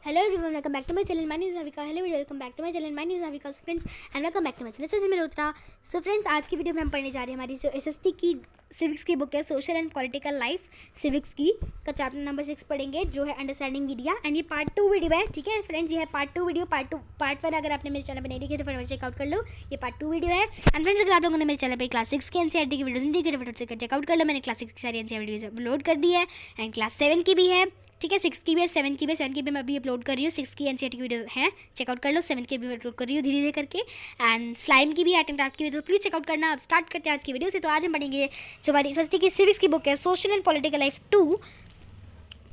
Hello everyone, welcome back to my channel. My name is Avika. Hello welcome back to my channel. My name is Avika. So friends and welcome back to my channel. So मैं Rudra. So friends आज की video में हम पढ़ने जा रहे हैं हमारी एसएसटी की सिविक्स की बुक है social and political life civics की का चैप्टर नंबर 6 पढ़ेंगे जो है अंडरस्टैंडिंग मीडिया। एंड ये पार्ट 2 वीडियो है। ठीक है फ्रेंड्स, ये है पार्ट 2 वीडियो। पार्ट 1 अगर आपने मेरे चैनल पर नहीं देखी तो फटाफट चेकआउट कर लो। ये पार्ट 2 वीडियो है। एंड फ्रेंड्स अगर आप लोगों ने मेरे चैनल पर क्लास 6 की एनसीईआरटी की वीडियोस नहीं देखी तो फटाफट से चेकआउट कर लो। मैंने क्लास 6 की सारी एनसीईआरटी वीडियोस अपलोड कर दी है एंड क्लास 7 की भी है। ठीक है, 6 की भी है, 7 की भी है। 7 की भी मैं अभी अपलोड कर रही हूँ। 6 की एनसीईआरटी की वीडियो है, चेकआउट कर लो। 7 की भी अपलोड कर रही हूँ धीरे धीरे करके। एंड स्लाइम की भी, आर्ट एंड क्राफ्ट की भी, तो प्लीज़ चेकआउट करना। अब स्टार्ट करते हैं आज की वीडियो से। तो आज हम पढ़ेंगे जो हमारी एसएसटी की सिविक्स की बुक है सोशल एंड पॉलिटिकल लाइफ 2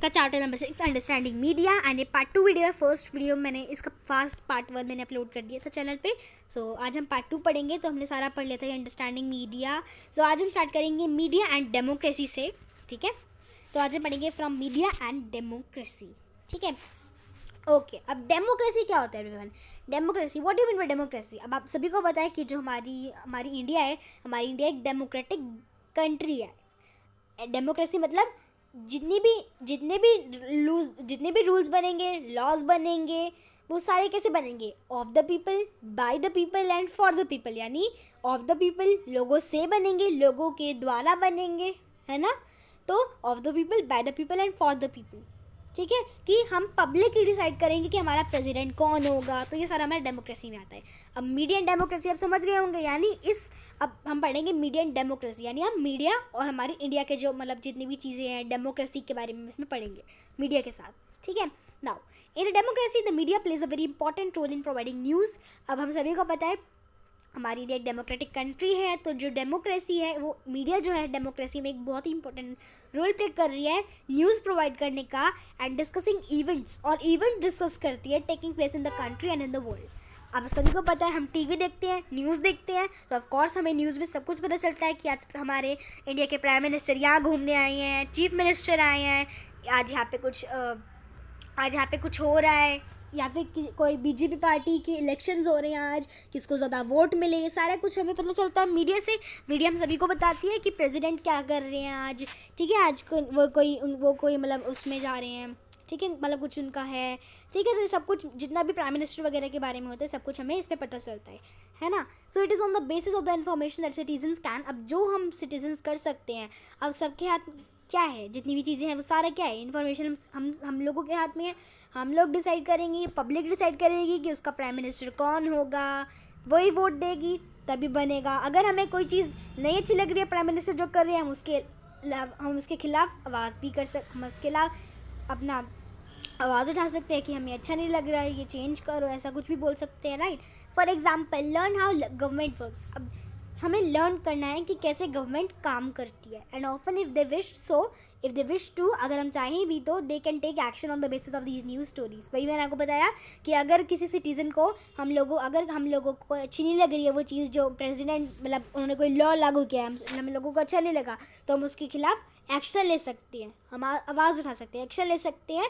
का chapter number 6 understanding media. And ये पार्ट 2 वीडियो है। फर्स्ट वीडियो मैंने इसका फास्ट पार्ट 1 मैंने अपलोड कर दिया था चैनल पे। सो आज हम पार्ट 2 पढ़ेंगे। तो हमने सारा पढ़ लिया था अंडरस्टैंडिंग मीडिया। सो आज हम स्टार्ट करेंगे मीडिया एंड डेमोक्रेसी से। ठीक है, तो आज हम पढ़ेंगे फ्रॉम मीडिया एंड डेमोक्रेसी। ठीक है, ओके। अब डेमोक्रेसी क्या होता है everyone? Democracy, what do you mean by democracy? अब आप सभी को पता है कि जो हमारी इंडिया है, हमारी इंडिया एक डेमोक्रेटिक कंट्री है। डेमोक्रेसी मतलब जितने भी रूल्स बनेंगे, लॉज बनेंगे, वो सारे कैसे बनेंगे? Of the people, by the people and for the people. यानी ऑफ द पीपल, लोगों से बनेंगे, लोगों के द्वारा बनेंगे, है ना? तो of the people, by the people and for the people. ठीक है, कि हम पब्लिक ही डिसाइड करेंगे कि हमारा प्रेसिडेंट कौन होगा। तो ये सारा हमारा डेमोक्रेसी में आता है। अब मीडिया एंड डेमोक्रेसी आप समझ गए होंगे। यानी अब हम पढ़ेंगे मीडिया एंड डेमोक्रेसी, यानी हम मीडिया और हमारी इंडिया के जो मतलब जितनी भी चीज़ें हैं डेमोक्रेसी के बारे में इसमें पढ़ेंगे मीडिया के साथ। ठीक है, now in democracy the media plays a very important role in providing news. अब हम सभी को पता है हमारी इंडिया एक डेमोक्रेटिक कंट्री है, तो जो डेमोक्रेसी है वो मीडिया जो है डेमोक्रेसी में एक बहुत ही इंपॉर्टेंट रोल प्ले कर रही है न्यूज़ प्रोवाइड करने का एंड डिस्कसिंग इवेंट्स, और इवेंट डिस्कस करती है taking place in the country and in the world. अब सभी को पता है हम टीवी देखते हैं, न्यूज़ देखते हैं, तो ऑफ कोर्स हमें न्यूज़ में सब कुछ पता चलता है कि आज हमारे इंडिया के प्राइम मिनिस्टर यहाँ घूमने आए हैं, चीफ मिनिस्टर आए हैं, आज यहाँ पे कुछ हो रहा है, या फिर कोई बीजेपी पार्टी के इलेक्शंस हो रहे हैं, आज किसको ज़्यादा वोट मिले, ये सारा कुछ हमें पता चलता है मीडिया से। मीडिया हम सभी को बताती है कि प्रेसिडेंट क्या कर रहे हैं आज। ठीक है, आज वो कोई मतलब उसमें जा रहे हैं। ठीक है, मतलब कुछ उनका है। ठीक है, तो सब कुछ जितना भी प्राइम मिनिस्टर वगैरह के बारे में होता है सब कुछ हमें इसमें पता चलता है ना? So it is on the basis of the information that citizens can. अब जो हम सिटीजन्स कर सकते हैं, अब सबके हाथ क्या है, जितनी भी चीज़ें हैं वो सारा क्या है, इन्फॉर्मेशन हम लोगों के हाथ में है। हम लोग डिसाइड करेंगे, पब्लिक डिसाइड करेगी कि उसका प्राइम मिनिस्टर कौन होगा, वही वोट देगी तभी बनेगा। अगर हमें कोई चीज़ नहीं अच्छी लग रही है प्राइम मिनिस्टर जो कर रहे हैं, हम उसके खिलाफ आवाज़ भी हम उसके खिलाफ अपना आवाज़ उठा सकते हैं कि हमें अच्छा नहीं लग रहा है, ये चेंज करो, ऐसा कुछ भी बोल सकते हैं, right? For example learn how government works. अब हमें लर्न करना है कि कैसे गवर्नमेंट काम करती है। And often if they wish to, अगर हम चाहें भी तो they can take action on the basis of these news stories. वही मैंने आपको बताया कि अगर किसी सिटीज़न को अगर हम लोगों को अच्छी नहीं लग रही है वो चीज़ जो प्रेसिडेंट मतलब उन्होंने कोई लॉ लागू किया है, हम लोगों को अच्छा नहीं लगा, तो हम उसके खिलाफ एक्शन ले सकते हैं, हम आवाज़ उठा सकते हैं, एक्शन ले सकते हैं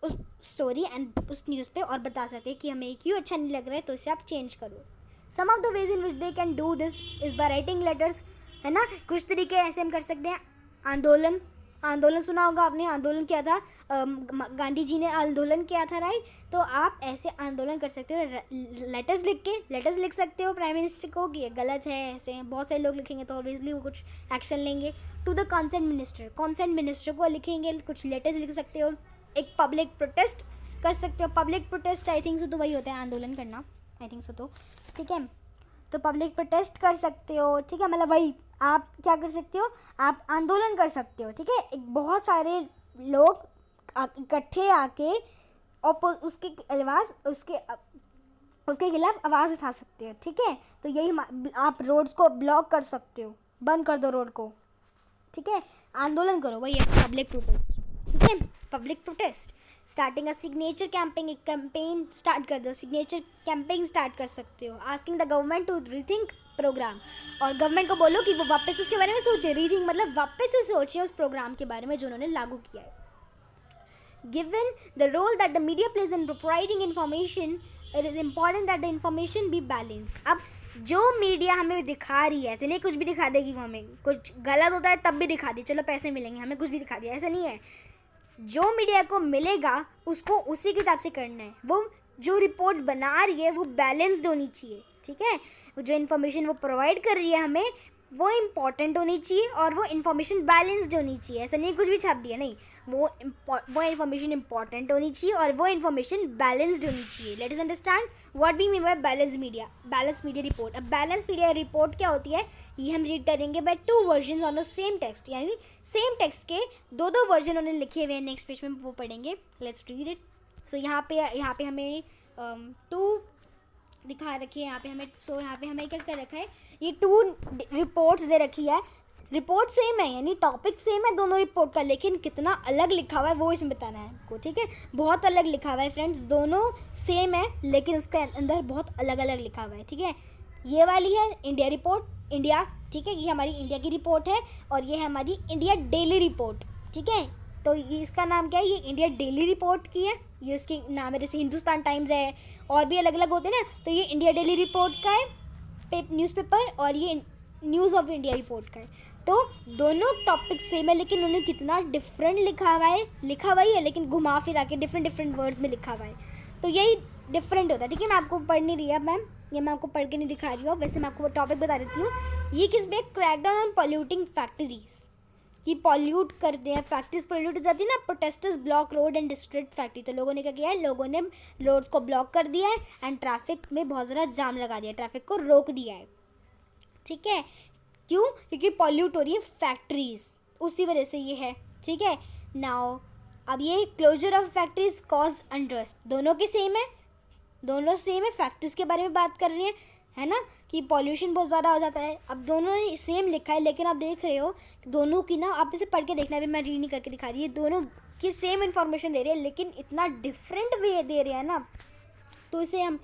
उस स्टोरी एंड उस न्यूज़ पे, और बता सकते हैं कि हमें क्यों अच्छा नहीं लग रहा है, तो इसे आप चेंज करो। Some of the ways in which they can do this is by writing letters, है ना? कुछ तरीके ऐसे हम कर सकते हैं। आंदोलन सुना होगा आपने, आंदोलन किया था गांधी जी ने आंदोलन किया था, राइट? तो आप ऐसे आंदोलन कर सकते हो, लेटर्स लिख सकते हो प्राइम मिनिस्टर को कि ये गलत है, ऐसे बहुत सारे लोग लिखेंगे तो ऑब्वियसली वो कुछ एक्शन लेंगे। टू द कॉन्सेंट मिनिस्टर को लिखेंगे, कुछ लेटर्स लिख सकते हो। एक पब्लिक प्रोटेस्ट कर सकते हो। Public protest I think so तो वही होता है आंदोलन करना, आई थिंक सो। तो ठीक है, तो पब्लिक प्रोटेस्ट कर सकते हो। ठीक है, मतलब वही आप क्या कर सकते हो, आप आंदोलन कर सकते हो। ठीक है, एक बहुत सारे लोग इकट्ठे आके और उसके खिलाफ आवाज़ उठा सकते हो। ठीक है, तो यही आप रोड्स को ब्लॉक कर सकते हो, बंद कर दो रोड को। ठीक है, आंदोलन करो, वही है पब्लिक प्रोटेस्ट। ठीक है, public protest. Starting a signature campaign, एक कैंपेन स्टार्ट कर दो, सिग्नेचर कैंपेन स्टार्ट कर सकते हो। Asking the government to rethink programme, और गवर्नमेंट को बोलो कि वो वापस उसके बारे में सोचे। रीथिंक मतलब वापस से सोचे उस प्रोग्राम के बारे में जो उन्होंने लागू किया है। Given the role that the media plays in providing information, it is important that the information be balanced. अब जो मीडिया हमें दिखा रही है, ऐसे नहीं कुछ भी दिखा देगी, वो हमें कुछ गलत होता है तब भी दिखा दी, चलो पैसे मिलेंगे, हमें कुछ भी दिखा दिया, ऐसा नहीं है। जो मीडिया को मिलेगा उसको उसी के हिसाब से करना है। वो जो रिपोर्ट बना रही है वो बैलेंस्ड होनी चाहिए, ठीक है। जो इन्फॉर्मेशन वो प्रोवाइड कर रही है हमें वो इम्पॉर्टेंट होनी चाहिए और वो इन्फॉर्मेशन बैलेंस्ड होनी चाहिए। ऐसा नहीं कुछ भी छाप दिया, नहीं, वो इन्फॉर्मेशन इम्पॉर्टेंट होनी चाहिए और वो इन्फॉर्मेशन बैलेंस्ड होनी चाहिए। Let us understand what we mean by balance media. Balance media report. अब बैलेंस मीडिया रिपोर्ट क्या होती है, ये हम रीड करेंगे by 2 version on the same text, यानी सेम टेक्स्ट के 2 वर्जन उन्होंने लिखे हुए हैं। नेक्स्ट पेज में वो पढ़ेंगे। Let's read it. सो यहाँ पे हमें 2 दिखा रखी है यहाँ पे हमें। यहाँ पे हमें क्या कर रखा है, ये 2 रिपोर्ट्स दे रखी है। रिपोर्ट सेम है, यानी टॉपिक सेम है दोनों रिपोर्ट का, लेकिन कितना अलग लिखा हुआ है वो इसमें बताना है आपको, ठीक है। बहुत अलग लिखा हुआ है फ्रेंड्स, दोनों सेम है लेकिन उसके अंदर बहुत अलग अलग लिखा हुआ है, ठीक है। ये वाली है इंडिया रिपोर्ट, इंडिया, ठीक है, ये हमारी इंडिया की रिपोर्ट है और ये है हमारी इंडिया डेली रिपोर्ट, ठीक है। तो ये इसका नाम क्या है, ये इंडिया डेली रिपोर्ट की है, ये उसकी नाम है। जैसे हिंदुस्तान टाइम्स है और भी अलग अलग होते हैं ना, तो ये इंडिया डेली रिपोर्ट का है न्यूज़पेपर और ये न्यूज़ ऑफ इंडिया रिपोर्ट का है। तो दोनों टॉपिक सेम है लेकिन उन्होंने कितना डिफरेंट लिखा हुआ ही है लेकिन घुमा फिरा के डिफरेंट वर्ड्स में लिखा हुआ है। तो यही डिफरेंट होता है, ठीक है। मैं आपको पढ़ नहीं रही है मैम, ये मैं आपको पढ़ के नहीं दिखा रही हूँ। वैसे मैं आपको टॉपिक बता देती हूँ। ये किस पे, क्रैकडाउन ऑन पॉल्यूटिंग फैक्ट्रीज, कि पॉल्यूट करते हैं, फैक्ट्रीज पॉल्यूट हो जाती है ना। Protesters block road and destruct factory, तो लोगों ने क्या किया है, लोगों ने रोड्स को ब्लॉक कर दिया है एंड ट्रैफिक में बहुत ज़्यादा जाम लगा दिया, ट्रैफिक को रोक दिया है, ठीक है। क्यों, क्योंकि पॉल्यूट हो रही है फैक्ट्रीज, उसी वजह से ये है, ठीक है। नाउ अब ये closure of factories cause unrest, दोनों के सेम है, दोनों सेम है, फैक्ट्रीज के बारे में बात कर रही है ना, कि पॉल्यूशन बहुत ज़्यादा हो जाता है। अब दोनों सेम लिखा है लेकिन आप देख रहे हो दोनों की ना, आप इसे पढ़ के देखना, अभी मैं रीड नहीं करके दिखा रही है, दोनों की सेम इन्फॉर्मेशन दे रही है लेकिन इतना डिफरेंट वे दे रहे हैं ना, तो इसे हम,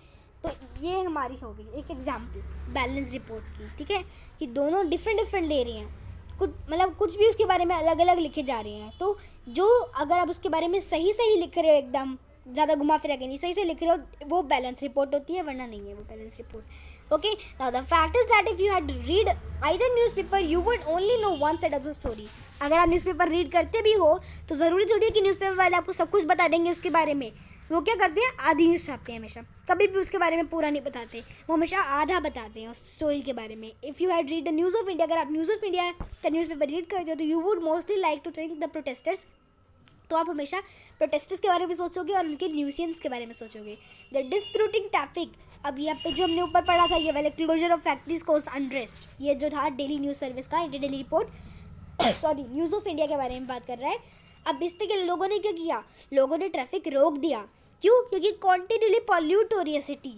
तो ये हमारी हो गई एक एग्जाम्पल बैलेंस रिपोर्ट की, ठीक है, कि दोनों डिफरेंट ले रही हैं, कुछ भी उसके बारे में अलग अलग लिखे जा रहे हैं। तो जो अगर आप उसके बारे में सही लिख रहे हो, एकदम ज़्यादा घुमा फिरा के नहीं, सही से लिख रहे हो, वो बैलेंस रिपोर्ट होती है, वरना नहीं है वो balance report. Okay, now the fact is that if you had read either newspaper you would only know one side of the story. अगर आप न्यूज़पेपर रीड करते भी हो तो ज़रूरी थोड़ी है कि न्यूज़पेपर वाले आपको सब कुछ बता देंगे उसके बारे में। वो क्या करते हैं, आधी न्यूज़ छापते हैं हमेशा, कभी भी उसके बारे में पूरा नहीं बताते, वो हमेशा आधा बताते हैं उस स्टोरी के बारे में। If you had read the news of India, अगर आप न्यूज़ ऑफ इंडिया का न्यूज़पेपर रीड करते हो तो you would mostly like to think the protesters, तो आप हमेशा प्रोटेस्टर्स के बारे में सोचोगे और उनके न्यूसेंस के बारे में सोचोगे। द डिस्प्यूटिंग ट्रैफिक, अब यहाँ पे जो हमने ऊपर पढ़ा था, ये वाले closure of factories cause unrest, ये जो था डेली न्यूज़ सर्विस का, India daily report sorry news of India के बारे में बात कर रहा है। अब इस पे लोगों ने क्या किया, लोगों ने ट्रैफिक रोक दिया, क्यों, क्योंकि कॉन्टिन्यूली पॉल्यूट हो रही है सिटी,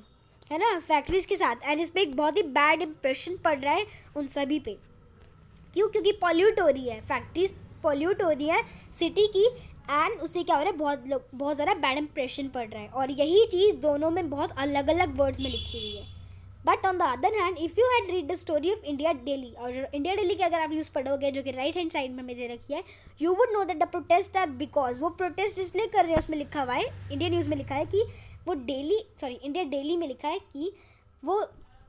है ना, फैक्ट्रीज के साथ, एंड इस पर एक बहुत ही बैड इंप्रेशन पड़ रहा है उन सभी पे। क्यों, क्योंकि पॉल्यूट हो रही है, फैक्ट्रीज पॉल्यूट हो रही है सिटी की, एंड उससे क्या हो रहा है, बहुत ज़्यादा बैड इंप्रेशन पड़ रहा है। और यही चीज़ दोनों में बहुत अलग अलग वर्ड्स में लिखी हुई है। But on the other hand if you had read the story of India daily, और इंडिया डेली के अगर आप न्यूज़ पढ़ोगे जो कि राइट हैंड साइड में दे रखी है, you would know that the protest are because, वो प्रोटेस्ट इसलिए कर रहे हैं, उसमें लिखा हुआ है, इंडिया न्यूज़ में लिखा है कि वो इंडिया डेली में लिखा है कि वो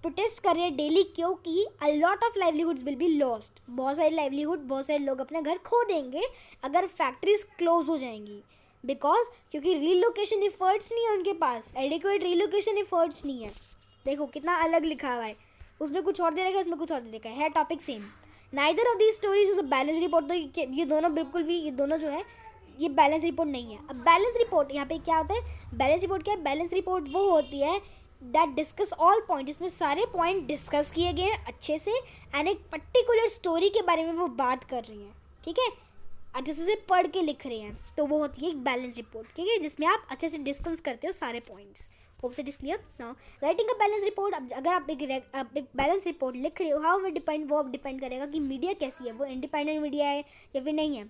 प्रोटेस्ट कर रहे हैं डेली, क्योंकि अ lot of livelihoods will be lost, बहुत सारे लाइवलीहुड, बहुत सारे लोग अपने घर खो देंगे अगर फैक्ट्रीज क्लोज हो जाएंगी। बिकॉज क्योंकि रीलोकेशन एफर्ट्स नहीं है उनके पास, एडिक्वेट रीलोकेशन एफर्ट्स नहीं है। देखो कितना अलग लिखा हुआ है, उसमें कुछ और दे रखा है, उसमें कुछ और दे रखा है topic same. Neither of these stories is a balance report, तो ये दोनों बिल्कुल भी, ये दोनों जो है ये बैलेंस रिपोर्ट नहीं है। अब बैलेंस रिपोर्ट यहाँ पे क्या होता है, बैलेंस रिपोर्ट क्या है, बैलेंस रिपोर्ट वो होती है दैट डिस्कस ऑल पॉइंट, इसमें सारे पॉइंट डिस्कस किए गए हैं अच्छे से, एंड एक पर्टिकुलर स्टोरी के बारे में वो बात कर रही हैं, ठीक है, अच्छे से उसे पढ़ के लिख रहे हैं, तो वो होती है एक बैलेंस रिपोर्ट, ठीक है, जिसमें आप अच्छे से डिस्कस करते हो सारे points. Hope it is clear now. Writing a balance report, अब अगर आप एक बैलेंस रिपोर्ट लिख रहे हो, हाउ वो डिपेंड करेगा कि मीडिया कैसी है, वो इंडिपेंडेंट मीडिया है या फिर नहीं है।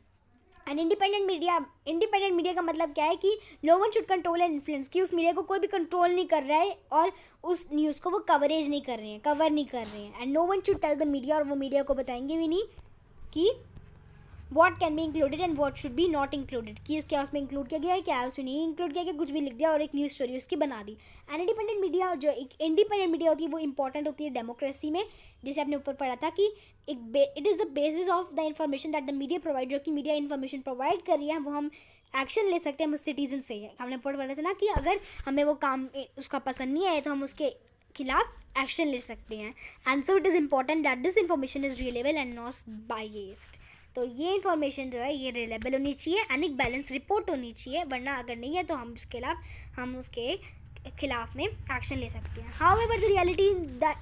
एंड इंडिपेंडेंट मीडिया का मतलब क्या है कि no one should control and influence, कि उस मीडिया को कोई भी कंट्रोल नहीं कर रहा है और उस न्यूज़ को वो कवर नहीं कर रहे हैं। And no one should tell the media, और वो मीडिया को बताएंगे भी नहीं कि what can be included and what should be not included, कि क्या उसमें इंक्लूड किया गया है, क्या उसमें नहीं इंक्लूड किया गया, कुछ भी लिख दिया और एक न्यूज़ स्टोरी उसकी बना दी। एंड इंडिपेंडेंट मीडिया, जो एक इंडिपेंडेंट मीडिया होती है वो इंपॉर्टेंट होती है डेमोक्रेसी में, जैसे आपने ऊपर पढ़ा था कि it is the basis of the information that the media provide, जो कि मीडिया इन्फॉर्मेशन प्रोवाइड कर रही है वो हम एक्शन ले सकते हैं उस सिटीजन से। हमने ऊपर पढ़ा था ना कि अगर हमें वो काम उसका पसंद नहीं आया तो हम उसके खिलाफ एक्शन ले सकते हैं। And so it is important that this information is reliable and not biased. तो ये इन्फॉर्मेशन जो है ये रिलेबल होनी चाहिए एंड एक बैलेंस रिपोर्ट होनी चाहिए, वरना अगर नहीं है तो हम उसके खिलाफ में एक्शन ले सकते हैं। However the reality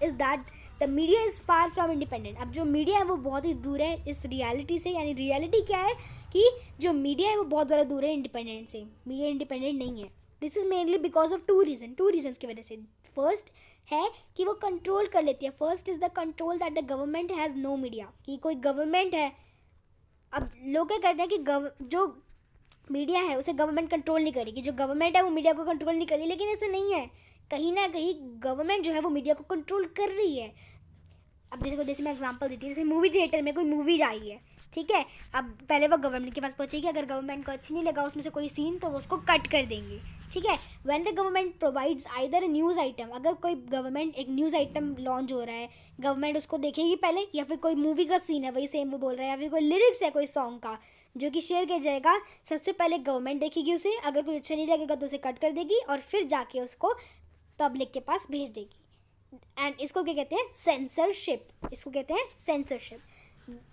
is that the media is far from independent. अब जो मीडिया है वो बहुत ही दूर है इस रियलिटी से, यानी रियलिटी क्या है कि जो मीडिया है वो बहुत ज़्यादा दूर है इंडिपेंडेंट से, मीडिया इंडिपेंडेंट नहीं है। This is mainly because of two reasons की वजह से। फर्स्ट है कि वो कंट्रोल कर लेती है, first is the control that the government has no media, कि कोई गवर्नमेंट है। अब लोग क्या करते हैं कि जो मीडिया है उसे गवर्नमेंट कंट्रोल नहीं करेगी, जो गवर्नमेंट है वो मीडिया को कंट्रोल नहीं करेगी, लेकिन ऐसा नहीं है, कहीं ना कहीं गवर्नमेंट जो है वो मीडिया को कंट्रोल कर रही है। अब जैसे मैं एग्जांपल देती हूँ, जैसे मूवी थिएटर में कोई मूवी आई है, ठीक है, अब पहले वो गवर्नमेंट के पास पहुँचेगी, अगर गवर्नमेंट को अच्छी नहीं लगा उसमें से कोई सीन तो वो उसको कट कर देंगे, ठीक है। When the government provides either a news item, अगर कोई गवर्नमेंट एक न्यूज़ आइटम लॉन्च हो रहा है, गवर्नमेंट उसको देखेगी पहले, या फिर कोई मूवी का सीन है वही सेम वो बोल रहा है, या फिर कोई लिरिक्स है कोई सॉन्ग का जो कि शेयर किया जाएगा, सबसे पहले गवर्नमेंट देखेगी उसे, अगर कोई अच्छा नहीं लगेगा तो उसे कट कर देगी और फिर जाके उसको पब्लिक के पास भेज देगी। एंड इसको क्या कहते हैं, सेंसरशिप, इसको कहते हैं censorship.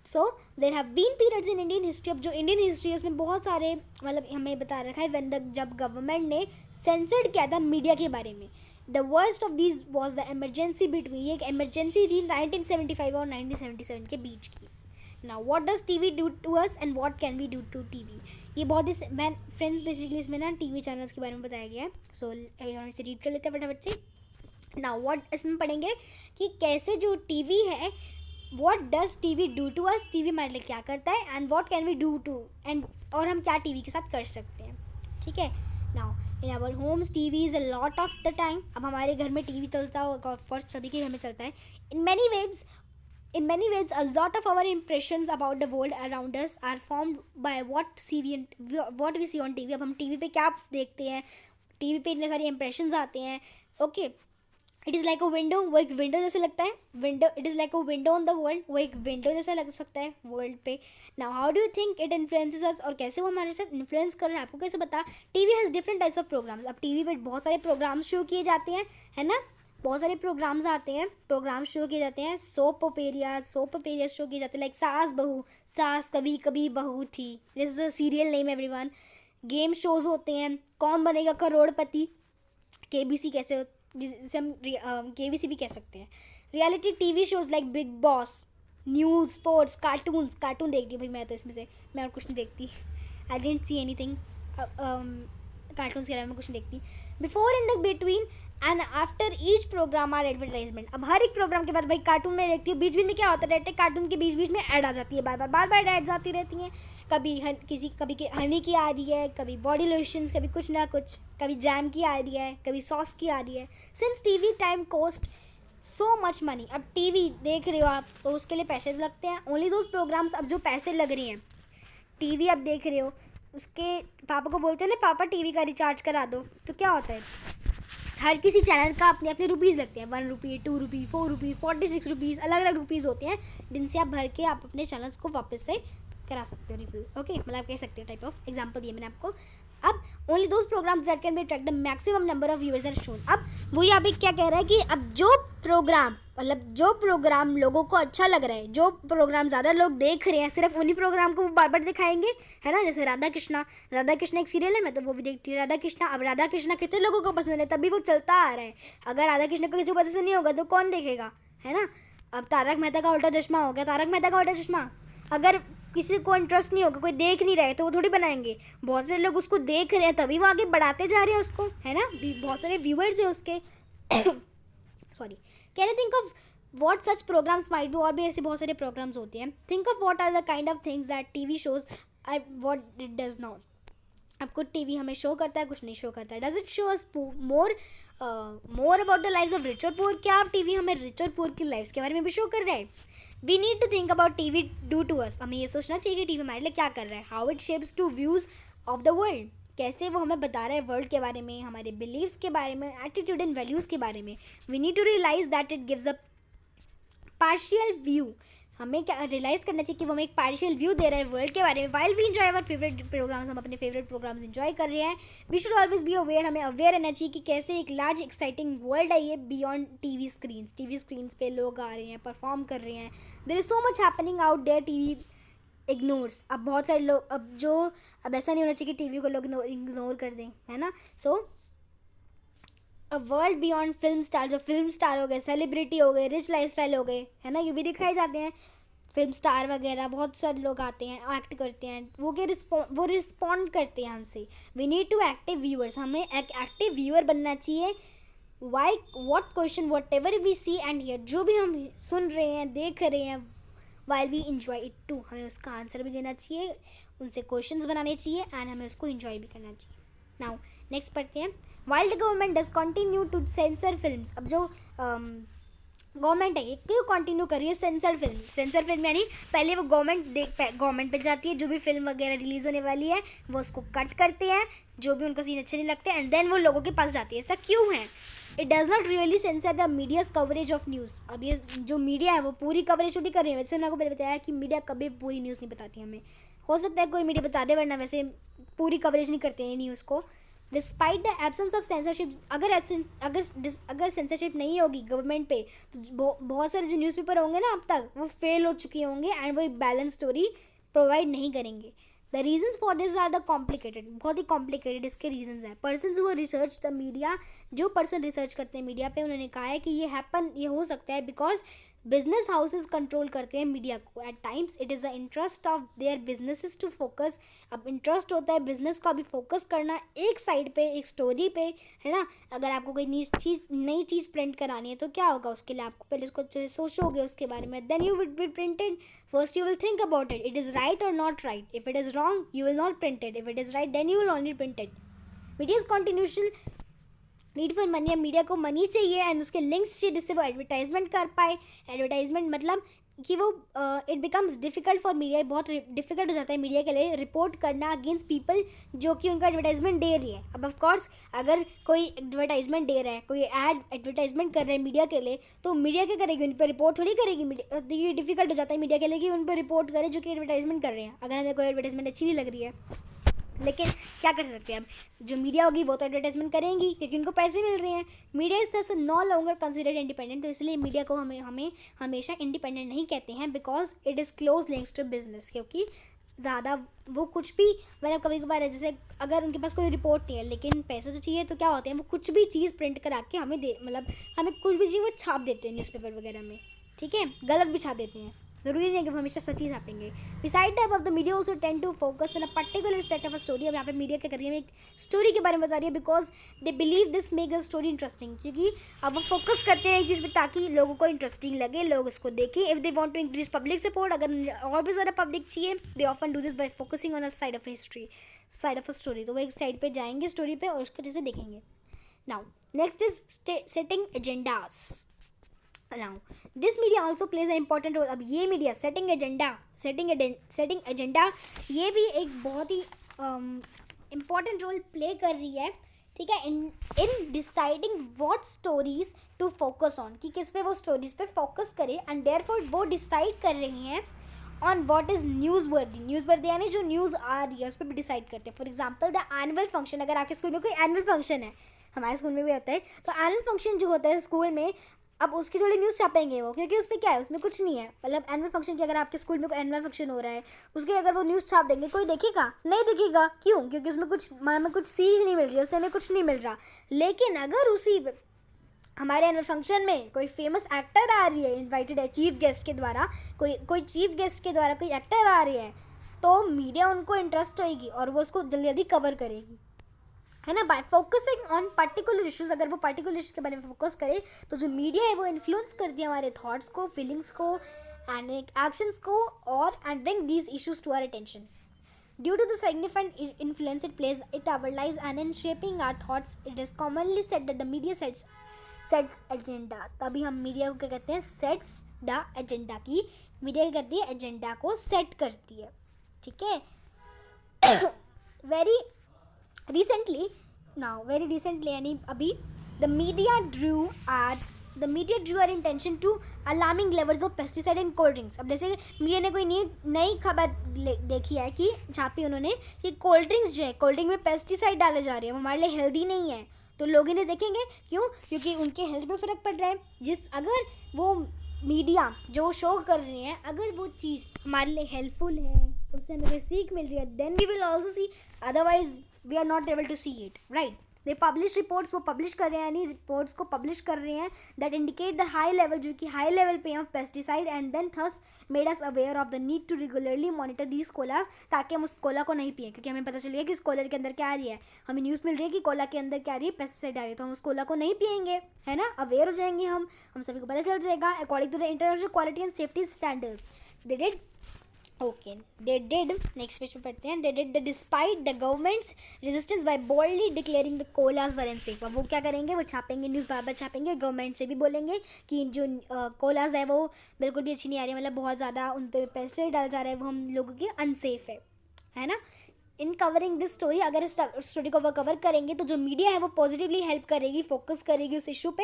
So there have been periods in Indian history, अब जो इंडियन हिस्ट्री है उसमें बहुत सारे मतलब हमें बता रखा है व्हेन जब गवर्नमेंट ने सेंसर्ड किया था मीडिया के बारे में। The worst of these was the emergency between, ये एक एमरजेंसी थी 1975 और 1977 के बीच की। Now what does TV do to us and what can we do to TV, ये बहुत ही मैं फ्रेंड्स बेसिकली इसमें ना टीवी चैनल्स के बारे में बताया गया है। सो हम इसे रीड कर लेते हैं फटाफट से। नाउ व्हाट इसमें पढ़ेंगे कि कैसे जो टीवी है, what does TV do to us, TV हमारे लिए क्या करता है, and what can we do to, and और हम क्या टीवी के साथ कर सकते हैं, ठीक है। Now in our homes TV is a lot of the time, अब हमारे घर में टीवी चलता होगा, ऑफ कोर्स सभी के घर में चलता है। In many ways a lot of our impressions about the world around us are formed by what we see on TV। अब हम टीवी पे क्या देखते हैं, टीवी पे इतने सारे इंप्रेशंस आते हैं, okay. It is like a window, वो एक विंडो जैसे लगता है, window, it is like a window on the world, वो एक विंडो जैसा लग सकता है वर्ल्ड पे। Now how do you think it influences us, और कैसे वो हमारे साथ इन्फ्लुएंस कर रहा है, आपको कैसे पता। TV has different types of programmes, अब टीवी पे बहुत सारे प्रोग्राम्स शो किए जाते हैं, है ना, बहुत सारे प्रोग्राम्स आते हैं, प्रोग्राम्स शो किए जाते हैं, सोप ओपेरिया शो किए जाते हैं, लाइक सास कभी कभी बहू थी, this is a serial name everyone. Game shows होते हैं, कौन बनेगा करोड़पति, केबीसी कैसे, जिसे हम केबीसी भी कह सकते हैं। Reality TV shows like big boss, news, sports, cartoon देखती हूँ भाई मैं, तो इसमें से मैं और कुछ नहीं देखती, I don't see anything, cartoons के अलावा मैं कुछ नहीं देखती। Before, in the between and after each programme are advertisement, अब हर एक प्रोग्राम के बाद भाई कार्टून में देखती हूँ, बीच में क्या होता रहता है, कार्टून के बीच में ऐड आ जाती है, बार बार एड्स आती रहती हैं, कभी हनी की आ रही है, कभी बॉडी लोशंस, कभी कुछ ना कुछ, कभी जैम की आ रही है, कभी सॉस की आ रही है। Since TV time cost so much money, अब टीवी देख रहे हो आप तो उसके लिए पैसे लगते हैं, ओनली दोज प्रोग्राम्स, अब जो पैसे लग रही हैं, टीवी आप देख रहे हो, उसके पापा को बोलते हो ना पापा टीवी का रिचार्ज करा दो, तो क्या होता है, हर किसी चैनल का अपने अपने रुपीज़ लगते हैं, 1 रुपये, 2 रुपये, 4 रुपये, 46 रुपीज़, अलग अलग रुपीज़ होते हैं जिनसे आप भर के आप अपने चैनल्स को वापस से करा सकते हो रिफिल, ओके, मतलब आप कह सकते हो, टाइप ऑफ एग्जांपल दिए मैंने आपको। अब only those programmes that can be attract the maximum number of viewers are shown, अब वो यहाँ पे क्या कह रहा है कि अब जो प्रोग्राम लोगों को अच्छा लग रहा है, जो प्रोग्राम ज़्यादा लोग देख रहे हैं, सिर्फ उन्हीं प्रोग्राम को वो बार बार दिखाएंगे, है ना। जैसे राधा कृष्णा एक सीरियल है, मैं तो वो भी देखती हूँ, राधा कृष्णा। अब राधा कृष्णा कितने लोगों को पसंद है, तभी वो चलता आ रहा है, अगर राधा कृष्णा को किसी को पसंद नहीं होगा तो कौन देखेगा, है ना। अब तारक मेहता का उल्टा चश्मा हो गया, तारक मेहता का उल्टा चश्मा, अगर किसी को इंटरेस्ट नहीं होगा, कोई देख नहीं रहा है, तो वो थोड़ी बनाएंगे, बहुत सारे लोग उसको देख रहे हैं तभी वो आगे बढ़ाते जा रहे हैं उसको, है ना, बहुत सारे व्यूअर्स हैं उसके। Sorry, can you think of what such programmes might do, और भी ऐसे बहुत सारे प्रोग्राम्स होते हैं। Think of what are the kind of things that TV shows what it does not, अब कुछ टीवी हमें शो करता है, कुछ नहीं शो करता है। Does it show us more about the lives of rich और पुअर, क्या अब टीवी हमें रिच और पुअर की लाइफ्स के बारे में भी शो कर रहा है। We need to think about T V do to us. हमें ये सोचना चाहिए कि टी वी हमारे लिए क्या कर रहा है. How it shapes to views of the world. कैसे वो हमें बता रहा है वर्ल्ड के बारे में, हमारे बिलीव्स के बारे में, एटीट्यूड एंड वैल्यूज़ के बारे में. We need to realise that it gives a partial view. हमें क्या रियलाइज़ करना चाहिए कि वो हमें एक पार्शियल व्यू दे रहा है वर्ल्ड के बारे में. While we enjoy our favourite programmes, हम अपने फेवरेट प्रोग्राम्स इन्जॉय कर रहे हैं, we should always be aware. हमें अवेयर रहना चाहिए कि कैसे एक लार्ज एक्साइटिंग वर्ल्ड है ये बियॉन्ड टी वी स्क्रीन्स पे लोग आ रहे हैं, परफॉर्म कर रहे हैं. There is so much happening out there. T V ignores. अब बहुत सारे लोग अब ऐसा नहीं होना चाहिए कि टी वी को लोग इग्नोर कर दें, है ना. So a world beyond film star. जो फिल्म स्टार हो गए, सेलिब्रिटी हो गए, रिच लाइफ स्टाइल हो गए, है ना, ये भी दिखाए जाते हैं. फिल्म स्टार वगैरह बहुत सारे लोग आते हैं, एक्ट करते हैं, वो रिस्पॉन्ड करते हैं हमसे. We need to active viewers. हमें एक एक्टिव व्यूअर बनना चाहिए. Why what question whatever we see and hear. जो भी हम सुन रहे हैं, देख रहे हैं, while we enjoy it too. हमें उसका आंसर भी देना चाहिए, उनसे क्वेश्चंस बनाने चाहिए एंड हमें उसको इन्जॉय भी करना चाहिए. नाउ नेक्स्ट पढ़ते हैं. While the government does continue to sensor films. अब जो गवर्नमेंट है ये क्यों कंटिन्यू कर रही है सेंसर फिल्म. सेंसर फिल्म यानी पहले वो गवर्नमेंट पे जाती है, जो भी फिल्म वगैरह रिलीज़ होने वाली है वो उसको कट करते हैं, जो भी उनको सीन अच्छे नहीं लगते, एंड देन वो लोगों के पास जाती है. ऐसा क्यों है. It does not really censor the media's coverage of news. अब ये जो मीडिया है वो पूरी कवरेज नहीं कर रही है. वैसे मैंने आपको पहले बताया कि मीडिया कभी पूरी न्यूज़ नहीं बताती हमें. हो सकता है कोई मीडिया बता दे, वरना वैसे पूरी कवरेज नहीं करते हैं न्यूज़ को. Despite the absence of censorship. अगर सेंसरशिप नहीं होगी गवर्नमेंट पे तो बहुत सारे जो न्यूज़पेपर होंगे ना अब तक वो फेल हो चुके होंगे एंड वो बैलेंस स्टोरी प्रोवाइड नहीं करेंगे. The reasons for this are the complicated. बहुत ही कॉम्प्लिकेटेड इसके रीजन्स हैं. Persons who research the media, जो पर्सन रिसर्च करते हैं मीडिया पे, उन्होंने कहा है कि ये हो सकता है बिकॉज बिजनेस हाउसेस कंट्रोल करते हैं मीडिया को. At times it is the interest of their businesses to focus. अब इंटरेस्ट होता है बिजनेस का भी फोकस करना एक साइड पे, एक स्टोरी पे, है ना. अगर आपको कोई नई चीज़ प्रिंट करानी है तो क्या होगा, उसके लिए आपको पहले उसको अच्छे से सोचोगे उसके बारे में. Then you will print it. First you will think about it. It is right और not right. If it is wrong you will not print it. If it is right then you will only print it. Media is continuation need for money. अब media को money चाहिए and उसके links चाहिए जिससे वो advertisement कर पाए. एडवर्टाइजमेट मतलब कि वो it becomes difficult for media. बहुत डिफिकल्ट हो जाता है मीडिया के लिए रिपोर्ट करना अगेंस्ट पीपल जो कि उनका एडवर्टाइजमेंट दे रही है. अब ऑफकोर्स अगर कोई एडवर्टाइजमेंट दे रहा है, कोई एडवर्टाइजमेंट कर रहा है मीडिया के लिए, तो मीडिया क्या करेगी, उन पर रिपोर्ट थोड़ी करेगी. मीडिया तो ये डिफिकल्ट हो जाता है मीडिया के लिए कि उन पर रिपोर्ट करे जो कि एडवर्टाइजमेंट कर रहे हैं, अगर हमें कोई एडवर्टाइजमेंट अच्छी नहीं लग रही है. लेकिन क्या कर सकते हैं, अब जो मीडिया होगी वो तो एडवर्टाइजमेंट करेंगी क्योंकि उनको पैसे मिल रहे हैं. मीडिया इस तरह से नो लॉन्गर कंसिडर्ड इंडिपेंडेंट. तो इसलिए मीडिया को हमें हमेशा इंडिपेंडेंट नहीं कहते हैं because it is close links to business. क्योंकि ज़्यादा वो कुछ भी मतलब कभी कभार है, जैसे अगर उनके पास कोई रिपोर्ट नहीं है लेकिन पैसे तो चाहिए, तो क्या होते हैं वो कुछ भी चीज़ प्रिंट करा के हमें हमें कुछ भी चीज़ वो छाप देते हैं न्यूज़पेपर वगैरह में. ठीक है, गलत भी छाप देते हैं. ज़रूरी नहीं है कि वो हमेशा सच ही छापेंगे. Beside that of the media also tend to focus in a particular aspect of a story. अब यहाँ पे मीडिया क्या कर रही है, एक स्टोरी के बारे में बता रही है because they believe this make a story interesting. क्योंकि अब वो फोकस करते हैं एक चीज़ पर ताकि लोगों को इंटरेस्टिंग लगे, लोग उसको देखें. If they want to increase public support, अगर और भी ज़्यादा पब्लिक चाहिए, they often do this by focusing on a side of history, side of a story. तो वो एक साइड पर जाएंगे स्टोरी पे और उसको जैसे देखेंगे. Now next is setting agendas. Now, this media also plays an important role. अब ये मीडिया सेटिंग एजेंडा ये भी एक बहुत ही इम्पॉर्टेंट रोल प्ले कर रही है. ठीक है, in deciding what stories to focus on, कि किस पे वो स्टोरीज पे फोकस करे. एंड देयरफॉर वो डिसाइड कर रही हैं ऑन व्हाट इज़ न्यूज़वर्दी यानी जो न्यूज़ आ रही है उस पर भी डिसाइड करते हैं. For example the annual function. अगर आपके स्कूल में कोई एनुअल फंक्शन है, हमारे स्कूल में भी होता है, तो एनुअल फंक्शन जो होता है स्कूल में, अब उसकी थोड़ी न्यूज़ छापेंगे वो, क्योंकि उसमें क्या है, उसमें कुछ नहीं है. मतलब एनुअल फंक्शन की, अगर आपके स्कूल में कोई एनुअल फंक्शन हो रहा है उसके अगर वो न्यूज़ छाप देंगे, कोई देखेगा नहीं देखेगा. क्यों? क्योंकि उसमें हमें कुछ सीख नहीं मिल रही है, उससे हमें कुछ नहीं मिल रहा. लेकिन अगर उसी हमारे एनुअल फंक्शन में कोई फेमस एक्टर आ रही है, इन्वाइटेड है चीफ गेस्ट के द्वारा, कोई चीफ गेस्ट के द्वारा कोई एक्टर आ रही है, तो मीडिया उनको इंटरेस्ट होगी और वो उसको जल्दी जल्दी कवर करेगी, है ना. Bye focusing on particular issues, अगर वो पर्टिकुलर इश्यूज के बारे में फोकस करे तो जो मीडिया है वो इन्फ्लुएंस करती है हमारे थॉट्स को, फीलिंग्स को एंड एक्शंस को, और and bring these issues to our attention. Due to the significant influence it plays it our lives and in shaping our thoughts, it is commonly said that the media sets agenda. तभी हम media को क्या कहते हैं, sets the agenda, की media क्या करती है, एजेंडा को सेट करती है, ठीक है. वेरी रिसेंटली यानी अभी the media drew our intention to alarming levels of pesticide in cold drinks. अब जैसे मीडिया ने कोई नई खबर देखी है कि छापी उन्होंने कि कोल्ड ड्रिंक्स जो है, कोल्ड ड्रिंक में पेस्टिसाइड डाले जा रहे हैं, वो हमारे लिए हेल्दी नहीं है. तो लोग इन्हें देखेंगे, क्यों? क्योंकि उनके हेल्थ पे फ़र्क पड़ रहा है. अगर वो मीडिया जो शो कर रही है, अगर वो चीज़ हमारे लिए हेल्पफुल है, उससे हमें कोई सीख मिल रही है, then we will also see. Otherwise we are not able to see it, right. They publish reports, वो पब्लिश कर रहे हैं, यानी रिपोर्ट्स को पब्लिश कर रहे हैं that indicate the high level, जो कि हाई लेवल पे of pesticide, and then thus made us aware of the need to regularly monitor these colas, ताकि हम उस कोला को नहीं पिए, क्योंकि हमें पता चलेगा कि उस कोलर के अंदर क्या आ रही है. हमें न्यूज़ मिल रही है कि कोला के अंदर क्या आ रही है, पेस्टिसाइड आ रही है, तो हम उस कोला को नहीं पिएंगे, है ना. अवेयर हो जाएंगे हम सभी को पता चल जाएगा. According to the international quality and safety standards they did next page पे पढ़ते हैं. they did despite the government's resistance by boldly declaring the colas were unsafe. अब वो क्या करेंगे, वो छापेंगे, न्यूज़ बार छापेंगे, गवर्नमेंट से भी बोलेंगे कि जो कोलाज है वो बिल्कुल भी अच्छी नहीं आ रही है, मतलब बहुत ज़्यादा उन पर पेस्टिसाइड डाला जा रहा है, वो हम लोगों के अनसेफ है ना. इन कवरिंग दिस स्टोरी, अगर इस स्टोरी को वो कवर करेंगे तो जो मीडिया है वो पॉजिटिवली हेल्प करेगी, फोकस करेगी उस इशू पे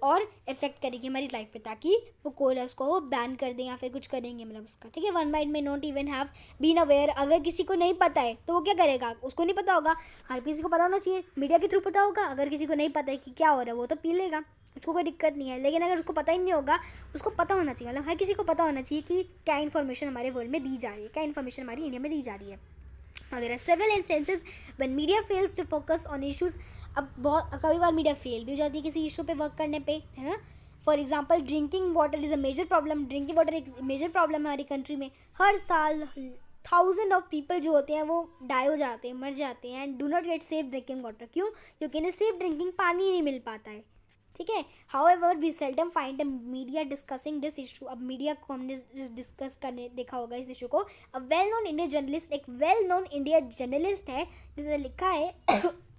और इफेक्ट करेगी हमारी लाइफ पे, ताकि वो कोलर्स को बैन कर दें या फिर कुछ करेंगे, मतलब उसका, ठीक है. वन माइंड में not even have been aware. अगर किसी को नहीं पता है तो वो क्या करेगा, उसको नहीं पता होगा. हर किसी को पता होना चाहिए, मीडिया के थ्रू पता होगा. अगर किसी को नहीं पता है कि क्या हो रहा है, वो तो पी लेगा, उसको कोई दिक्कत नहीं है. लेकिन अगर उसको पता ही नहीं होगा, उसको पता होना चाहिए, मतलब हर किसी को पता होना चाहिए कि क्या इन्फॉर्मेशन हमारे वर्ल्ड में दी जा रही है, क्या इन्फॉर्मेशन हमारी इंडिया में दी जा रही है. Now there are several instances when media fails to focus on issues. अब बहुत कभी बार मीडिया फेल भी हो जाती है किसी इशू पे वर्क करने पे, है ना. For example drinking water is a major problem. Drinking water एक मेजर प्रॉब्लम है हमारी कंट्री में. हर साल 1000 ऑफ पीपल जो होते हैं वो डाई हो जाते हैं, मर जाते हैं, and do not gate safe drinking water. क्यों? क्योंकि इन्हें सेफ ड्रिंकिंग पानी नहीं मिल पाता है, ठीक है. However we seldom find the media discussing this issue. अब मीडिया को हमने डिस्कस करने देखा होगा इस इशू को. A well known Indian journalist, एक वेल नोन इंडिया जर्नलिस्ट है जिसने लिखा है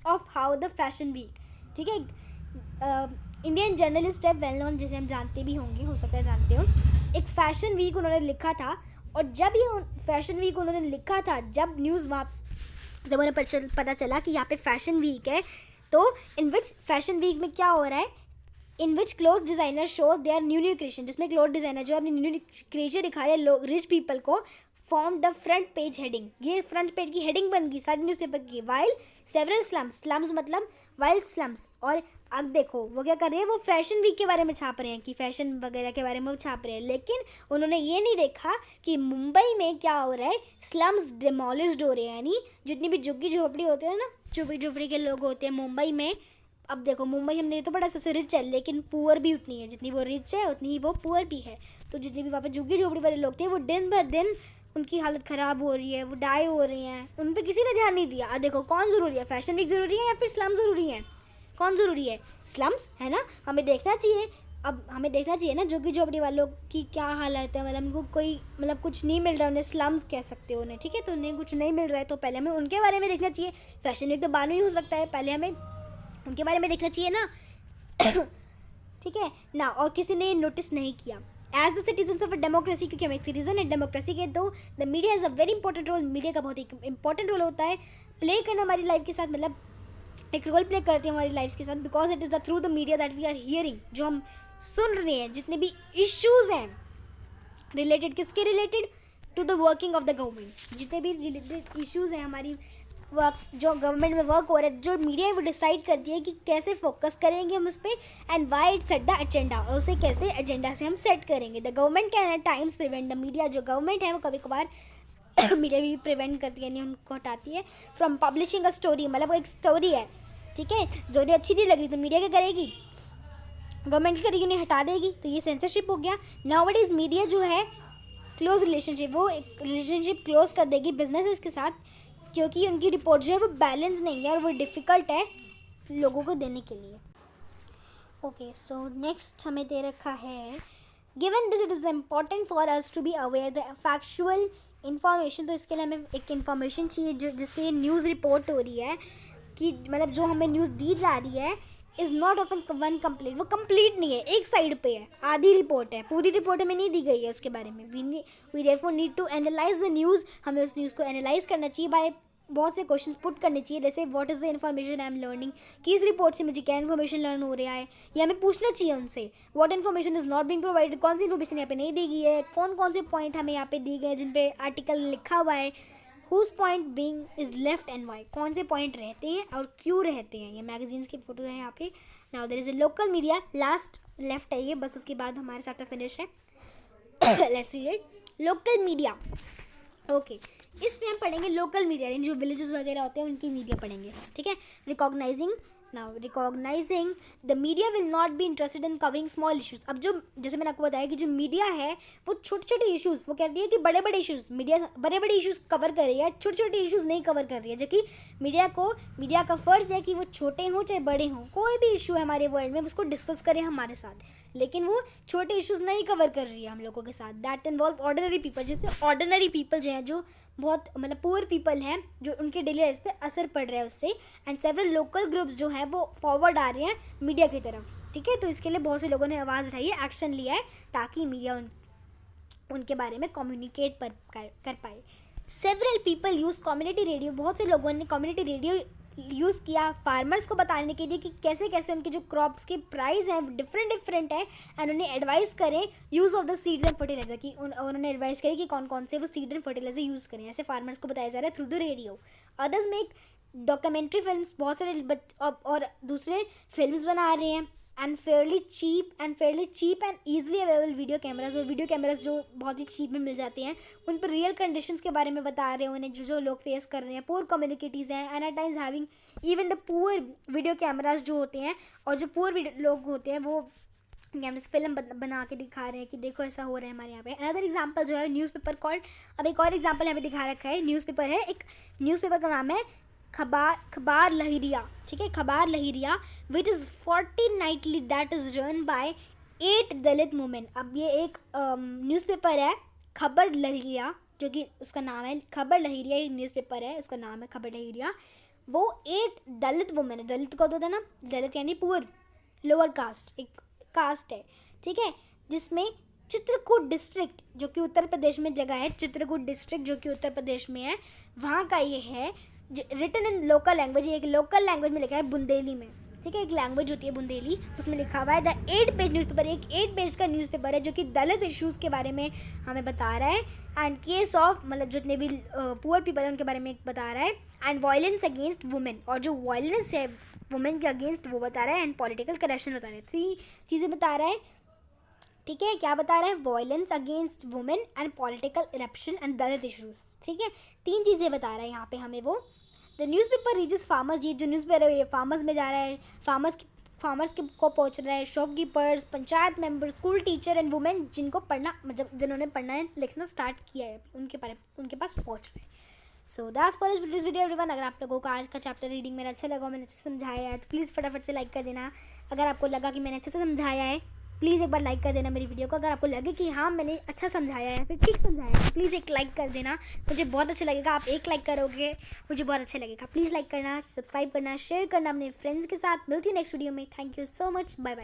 of how the fashion week, ठीक है. इंडियन जर्नलिस्ट है वेल नोन, जिसे हम जानते भी होंगे, हो सकता है जानते हो. एक फैशन वीक उन्होंने लिखा था, और जब ये फैशन वीक उन्होंने लिखा था, जब न्यूज़ जब उन्हें पता चला कि यहाँ पे फैशन वीक है, तो इन विच फैशन वीक में क्या हो रहा है, in which cloth designer show their new creation, जिसमें क्लोथ डिज़ाइनर जो अपनी न्यू क्रिएशन दिखा रहे हैं रिच पीपल को, form the front page heading. ये फ्रंट पेज की हेडिंग बन गई सारी न्यूज़पेपर की. वाइल सेवरल स्लम्स मतलब वाइल स्लम्स. और अब देखो वो क्या कर रहे हैं, वो फैशन वीक के बारे में छाप रहे हैं कि फैशन वगैरह के बारे में वो छाप रहे हैं, लेकिन उन्होंने ये नहीं देखा कि मुंबई में क्या हो रहा है. स्लम्स डिमोलिश्ड हो रहे हैं, यानी जितनी भी झुग्गी झोपड़ी होते हैं ना, झुग्गी झोपड़ी के लोग होते हैं मुंबई में. अब देखो मुंबई हमने तो बड़ा सबसे रिच है, लेकिन पुअर भी उतनी है, जितनी वो रिच है उतनी ही वो पुअर भी है. तो जितने भी वहाँ पे झुग्गी झोपड़ी वाले लोग थे, वो दिन भर दिन उनकी हालत ख़राब हो रही है, वो डाई हो रही हैं, उन पर किसी ने ध्यान नहीं दिया. अब देखो कौन ज़रूरी है, फैशन वीक ज़रूरी है या फिर स्लम ज़रूरी है? कौन ज़रूरी है? स्लम्स, है ना. हमें देखना चाहिए. अब हमें देखना चाहिए ना झुग्गी झोपड़ी वालों की क्या हालत है, मतलब उनको कोई मतलब कुछ नहीं मिल रहा, उन्हें स्लम्स कह सकते हो उन्हें, ठीक है. तो उन्हें कुछ नहीं मिल रहा है, तो पहले हमें उनके बारे में देखना चाहिए. फैशन वीक तो बाद में ही हो सकता है, पहले हमें उनके बारे में देखना चाहिए ना. ठीक है ना. और किसी ने नोटिस नहीं किया. As the citizens of a democracy, क्योंकि हम एक सिटीजन है डेमोक्रेसी के, तो the media is a very important role. Media का बहुत ही इंपॉर्टेंट रोल होता है प्ले करना हमारी लाइफ के साथ, मतलब एक रोल प्ले करती है हमारी लाइफ के साथ. Because it is the through the media that we are hearing, जो हम सुन रहे हैं, जितने भी इश्यूज़ हैं रिलेटेड, किसके related, to the working of the government. जितने भी रिलेटेड इश्यूज़ हैं हमारी वर्क, जो गवर्नमेंट में वर्क हो रहा है, जो मीडिया है वो डिसाइड करती है कि कैसे फोकस करेंगे हम उस पर, and why it set the agenda, और उसे कैसे एजेंडा से हम सेट करेंगे. The government can at times prevent the media. जो गवर्नमेंट है वो कभी कभार मीडिया भी प्रिवेंट करती है, यानी उनको हटाती है फ्रॉम पब्लिशिंग अ स्टोरी. मतलब वो एक स्टोरी है, ठीक है, जो उन्हें अच्छी नहीं लग रही तो मीडिया क्या करेगी, गवर्नमेंट क्या करेगी, उन्हें हटा देगी. तो ये सेंसरशिप हो गया. नाउअडेज मीडिया जो है क्लोज रिलेशनशिप, वो एक रिलेशनशिप क्लोज कर देगी बिजनेसेस के साथ, क्योंकि उनकी रिपोर्ट जो है वो बैलेंस नहीं है और वो डिफ़िकल्ट है लोगों को देने के लिए. ओके, सो नेक्स्ट हमें दे रखा है, given this it is important for us to be aware the factual information. तो इसके लिए हमें एक इन्फॉर्मेशन चाहिए जो जिससे न्यूज़ रिपोर्ट हो रही है, कि मतलब जो हमें न्यूज़ दी जा रही है, is not often one complete, वो कंप्लीट नहीं है, एक साइड पे है, आधी रिपोर्ट है, पूरी रिपोर्ट हमें नहीं दी गई है उसके बारे में. We therefore need to analyse the news. हमें उस न्यूज़ को एनालाइज करना चाहिए बाय बहुत से क्वेश्चंस पुट करने चाहिए, जैसे what is the information I am learning, कि इस रिपोर्ट से मुझे क्या इन्फॉर्मेशन लर्न हो रहा है, या हमें पूछना चाहिए उनसे what information is not being provided, कौन सी इन्फॉर्मेशन यहाँ पे नहीं दी गई है, कौन कौन से पॉइंट हमें यहाँ पे दी गए जिन पे आर्टिकल लिखा हुआ है, whose point being is left and why, कौन से पॉइंट रहते हैं और क्यों रहते हैं. ये मैगजीन्स की फोटो है यहाँ पे. Now there is a local media, last left है ये, बस उसके बाद हमारा चैप्टर फिनिश है. Let's read it. Local media. Okay, इसमें हम पढ़ेंगे लोकल मीडिया, यानी जो विलेजेस वगैरह होते हैं उनकी मीडिया पढ़ेंगे. ठीक है. Recognising. Now recognising the media will not be interested in covering small issues. अब जो जैसे मैंने आपको बताया कि जो मीडिया है वो छोटे छोटे इश्यूज़, वो कहती है कि बड़े बड़े इश्यूज़, मीडिया बड़े बड़े इश्यूज़ कवर कर रही है, छोटे छोटे इश्यूज़ नहीं कवर कर रही है. जबकि मीडिया का फ़र्ज़ है कि वो छोटे हों चाहे बड़े हों, कोई भी इशू है हमारे वर्ल्ड में उसको डिस्कस करें हमारे साथ, लेकिन वो छोटे इश्यूज़ नहीं कवर कर रही है हम लोगों के साथ. That involve ordinary people. जैसे ऑर्डिनरी पीपल जो हैं, जो बहुत मतलब पुअर पीपल हैं, जो उनके डेली लाइफ पे असर पड़ रहा है उससे. एंड सेवरल लोकल ग्रुप्स जो हैं वो फॉरवर्ड आ रहे हैं मीडिया की तरफ. ठीक है. तो इसके लिए बहुत से लोगों ने आवाज़ उठाई है, एक्शन लिया है, ताकि मीडिया उनके बारे में कम्युनिकेट कर पाए. Several people use community radio. बहुत से लोगों ने कम्युनिटी रेडियो यूज़ किया फार्मर्स को बताने के लिए कि कैसे कैसे उनके जो क्रॉप्स के प्राइस हैं डिफरेंट है, एंड उन्हें एडवाइस करें use of the seeds and fertiliser की. उन्होंने एडवाइस करें कि कौन कौन से वो सीड एंड फर्टिलाइजर यूज़ करें. ऐसे फार्मर्स को बताया जा रहा है through the radio. Others make documentary films. बहुत सारे और दूसरे फिल्म्स बना रहे हैं. And fairly cheap and easily available video cameras, और वीडियो कैमराज जो बहुत ही चीप में मिल जाते हैं, उन पर रियल कंडीशंस के बारे में बता रहे हैं उन्हें, जो लोग फेस कर रहे हैं. पुअर कम्युनिटीज़ हैं, and at times having even the poor video cameras जो होते हैं, और जो पुअर लोग होते हैं वो कैमरे फिल्म बना के दिखा रहे हैं कि देखो ऐसा हो रहा है हमारे यहाँ पे. अनदर एग्जांपल जो है न्यूज़पेपर कॉल्ड. अब एक और एग्जांपल यहाँ पे दिखा रखा है. न्यूज़पेपर है, एक न्यूज़पेपर का नाम है खबर लहरिया. ठीक है. Khabar Lahariya which is fortnightly that is run by 8 Dalit women. अब ये एक न्यूज़पेपर है खबर लहरिया, जो कि उसका नाम है खबर लहरिया. एक न्यूज़पेपर है, उसका नाम है खबर लहरिया. वो 8 दलित वुमेन है. दलित को होता है ना, दलित यानी पुअर, लोअर कास्ट, एक कास्ट है. ठीक है. जिसमें चित्रकूट डिस्ट्रिक्ट, जो कि उत्तर प्रदेश में जगह है, चित्रकूट डिस्ट्रिक्ट जो कि उत्तर प्रदेश में है, वहाँ का ये है. रिटन इन लोकल लैंग्वेज, एक लोकल लैंग्वेज में लिखा है बुंदेली में. ठीक है. एक लैंग्वेज होती है बुंदेली, उसमें लिखा हुआ है. द 8 पेज न्यूज़पेपर, एक 8 पेज का न्यूज़पेपर है जो कि दलित इश्यूज़ के बारे में हमें बता रहा है. एंड केस ऑफ मतलब जितने भी पुअर पीपल हैं उनके बारे में बता रहा है. एंड वायलेंस अगेंस्ट वुमेन, और जो वायलेंस है वुमेन के अगेंस्ट वो बता रहा है. एंड पॉलिटिकल करप्शन बता रहा है. 3 चीज़ें बता रहा है. ठीक है. क्या बता रहा है? Violence against women and political corruption and Dalit issues. ठीक है. 3 चीज़ें बता रहा है यहाँ पे हमें वो. The newspaper reaches farmers. ये जो न्यूज़पेपर है ये फार्मर्स में जा रहा है, फार्मर्स को पहुँच रहा है. Shopkeepers, panchayat member, school teacher and women जिनको पढ़ना मतलब जिन्होंने पढ़ना है लिखना स्टार्ट किया है, उनके पास पहुँच रहे हैं. So that's for this video everyone. अगर आप लोगों को आज का चैप्टर रीडिंग मेरा अच्छा लगा, मैंने अच्छे से समझाया है, तो प्लीज़ फटाफट से लाइक कर देना. अगर आपको लगा कि मैंने अच्छे से समझाया है, प्लीज़ एक बार लाइक कर देना मेरी वीडियो को. अगर आपको लगे कि हाँ मैंने अच्छा समझाया है, फिर ठीक समझाया है, प्लीज़ एक लाइक कर देना. मुझे बहुत अच्छा लगेगा. आप एक लाइक करोगे मुझे बहुत अच्छा लगेगा. प्लीज़ लाइक करना, सब्सक्राइब करना, शेयर करना अपने फ्रेंड्स के साथ. मिलती हूँ नेक्स्ट वीडियो में. Thank you so much. Bye bye.